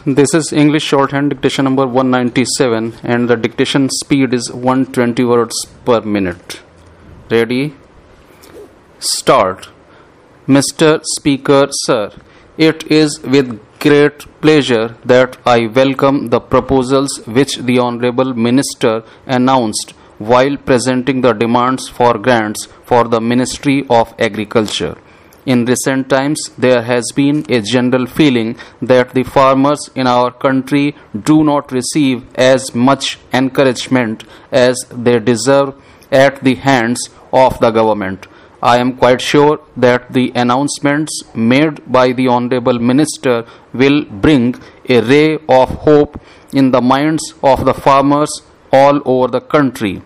This is English shorthand dictation number 197 and the dictation speed is 120 words per minute. Ready? Start. Mr. Speaker, Sir, it is with great pleasure that I welcome the proposals which the Honorable Minister announced while presenting the demands for grants for the Ministry of Agriculture. In recent times, there has been a general feeling that the farmers in our country do not receive as much encouragement as they deserve at the hands of the government. I am quite sure that the announcements made by the Honorable Minister will bring a ray of hope in the minds of the farmers all over the country.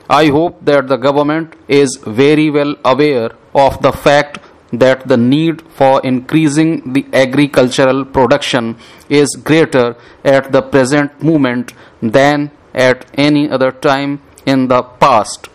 I hope that the government is very well aware of the fact that the need for increasing the agricultural production is greater at the present moment than at any other time in the past.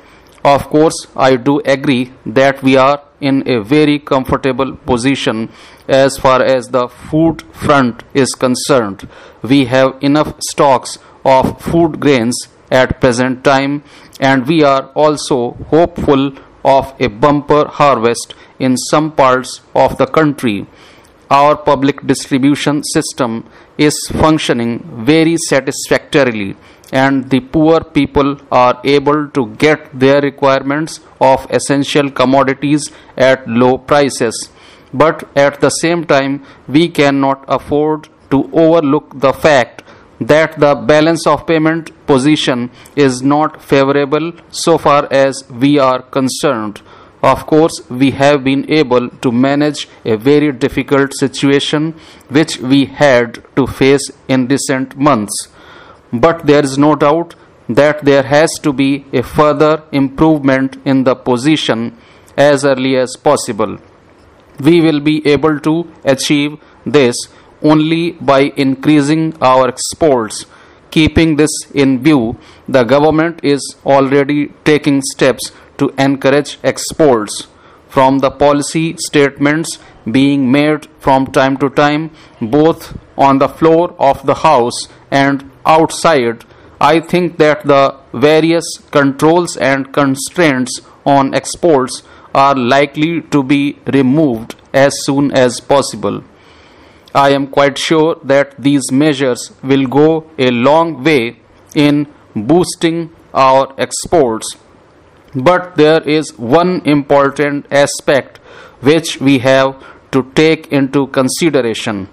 Of course, I do agree that we are in a very comfortable position as far as the food front is concerned. We have enough stocks of food grains at present time, and we are also hopeful of a bumper harvest in some parts of the country. Our public distribution system is functioning very satisfactorily, and the poor people are able to get their requirements of essential commodities at low prices. But at the same time, we cannot afford to overlook the fact that the balance of payment position is not favorable so far as we are concerned. Of course, we have been able to manage a very difficult situation which we had to face in recent months. But there is no doubt that there has to be a further improvement in the position as early as possible. We will be able to achieve this only by increasing our exports. Keeping this in view, the government is already taking steps to encourage exports. From the policy statements being made from time to time, both on the floor of the House and outside, I think that the various controls and constraints on exports are likely to be removed as soon as possible. I am quite sure that these measures will go a long way in boosting our exports. But there is one important aspect which we have to take into consideration.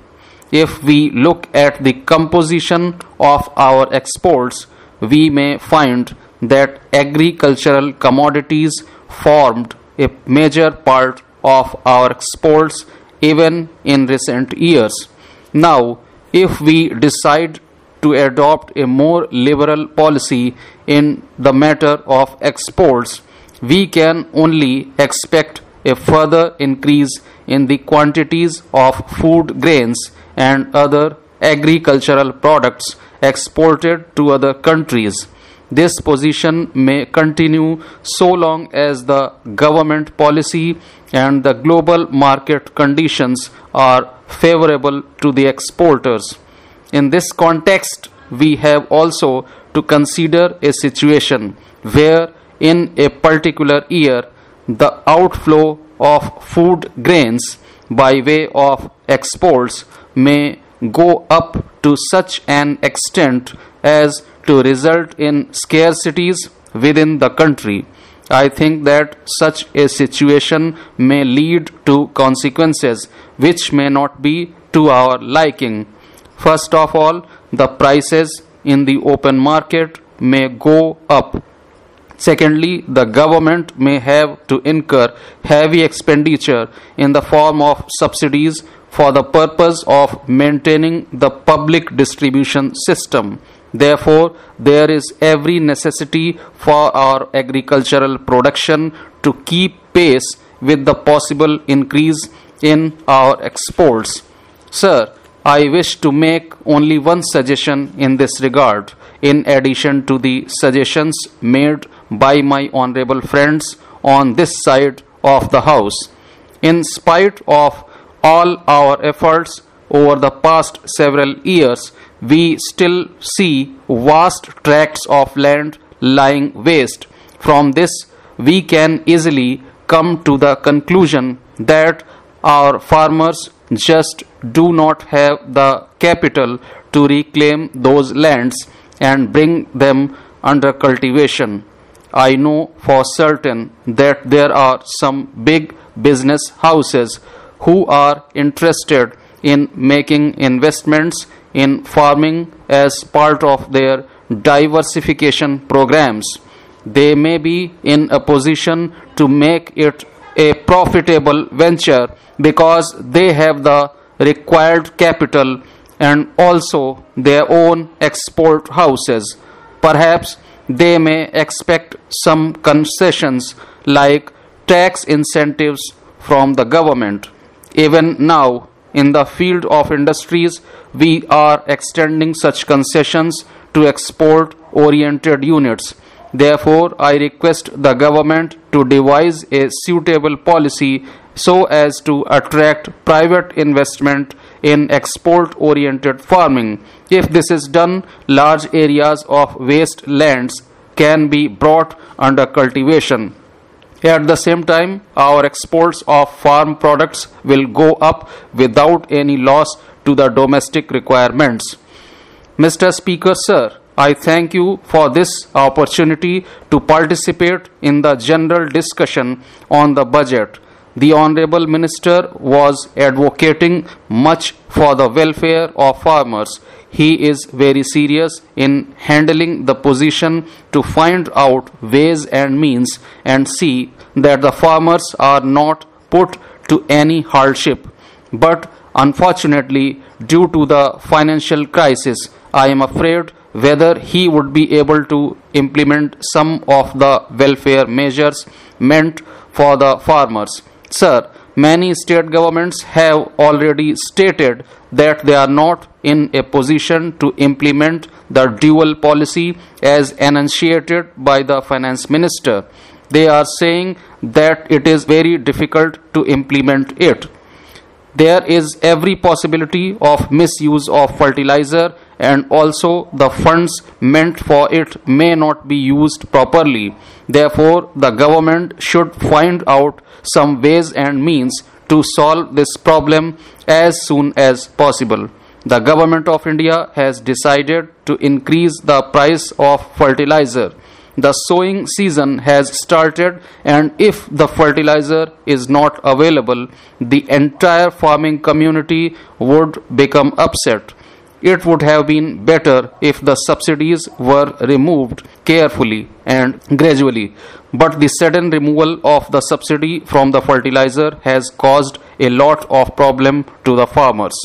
If we look at the composition of our exports, we may find that agricultural commodities formed a major part of our exports even in recent years. Now, if we decide to adopt a more liberal policy in the matter of exports, we can only expect a further increase in the quantities of food grains and other agricultural products exported to other countries. This position may continue so long as the government policy and the global market conditions are favorable to the exporters. In this context, we have also to consider a situation where in a particular year the outflow of food grains by way of exports may go up to such an extent as to result in scarcities within the country. I think that such a situation may lead to consequences which may not be to our liking. First of all, the prices in the open market may go up. Secondly, the government may have to incur heavy expenditure in the form of subsidies for the purpose of maintaining the public distribution system. Therefore, there is every necessity for our agricultural production to keep pace with the possible increase in our exports. Sir, I wish to make only one suggestion in this regard, in addition to the suggestions made by my honorable friends on this side of the House. In spite of all our efforts over the past several years, we still see vast tracts of land lying waste. From this, we can easily come to the conclusion that our farmers just do not have the capital to reclaim those lands and bring them under cultivation. I know for certain that there are some big business houses who are interested in making investments in farming as part of their diversification programs. They may be in a position to make it a profitable venture because they have the required capital and also their own export houses. Perhaps they may expect some concessions like tax incentives from the government. Even now, in the field of industries, we are extending such concessions to export oriented units. Therefore, I request the government to devise a suitable policy so as to attract private investment in export oriented farming. If this is done, large areas of waste lands can be brought under cultivation. At the same time, our exports of farm products will go up without any loss to the domestic requirements. Mr. Speaker, sir, I thank you for this opportunity to participate in the general discussion on the budget. The Honorable Minister was advocating much for the welfare of farmers. He is very serious in handling the position to find out ways and means and see that the farmers are not put to any hardship. But unfortunately, due to the financial crisis, I am afraid whether he would be able to implement some of the welfare measures meant for the farmers. Sir, many state governments have already stated that they are not in a position to implement the dual policy as enunciated by the finance minister. They are saying that it is very difficult to implement it. There is every possibility of misuse of fertilizer, and also the funds meant for it may not be used properly. Therefore, the government should find out some ways and means to solve this problem as soon as possible. The government of India has decided to increase the price of fertilizer. The sowing season has started, and if the fertilizer is not available, the entire farming community would become upset. It would have been better if the subsidies were removed carefully and gradually, but the sudden removal of the subsidy from the fertilizer has caused a lot of problem to the farmers.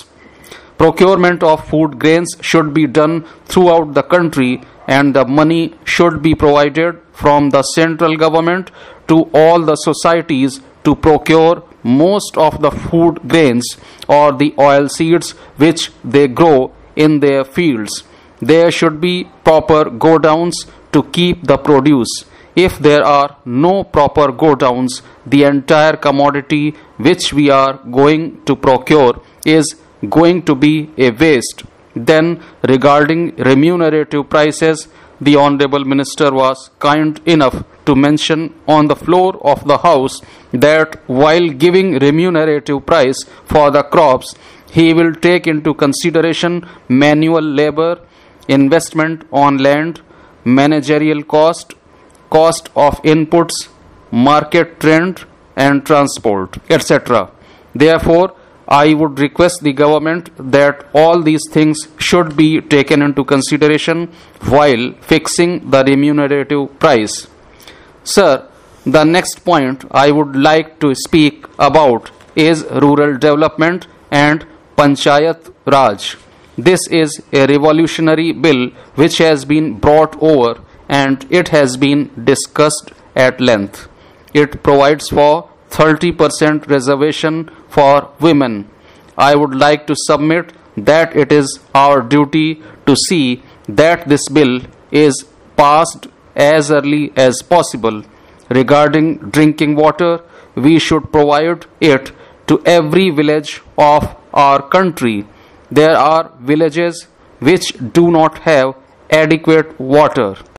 Procurement of food grains should be done throughout the country, and the money should be provided from the central government to all the societies to procure most of the food grains or the oil seeds which they grow in their fields. There should be proper godowns to keep the produce. If there are no proper godowns, the entire commodity which we are going to procure is going to be a waste. Then, regarding remunerative prices, the Honorable Minister was kind enough to mention on the floor of the House that while giving remunerative price for the crops, he will take into consideration manual labor, investment on land, managerial cost, cost of inputs, market trend and transport, etc. Therefore, I would request the government that all these things should be taken into consideration while fixing the remunerative price. Sir, the next point I would like to speak about is rural development and Panchayat Raj. This is a revolutionary bill which has been brought over and it has been discussed at length. It provides for 30% reservation for women. I would like to submit that it is our duty to see that this bill is passed as early as possible. Regarding drinking water, we should provide it to every village of our country. There are villages which do not have adequate water.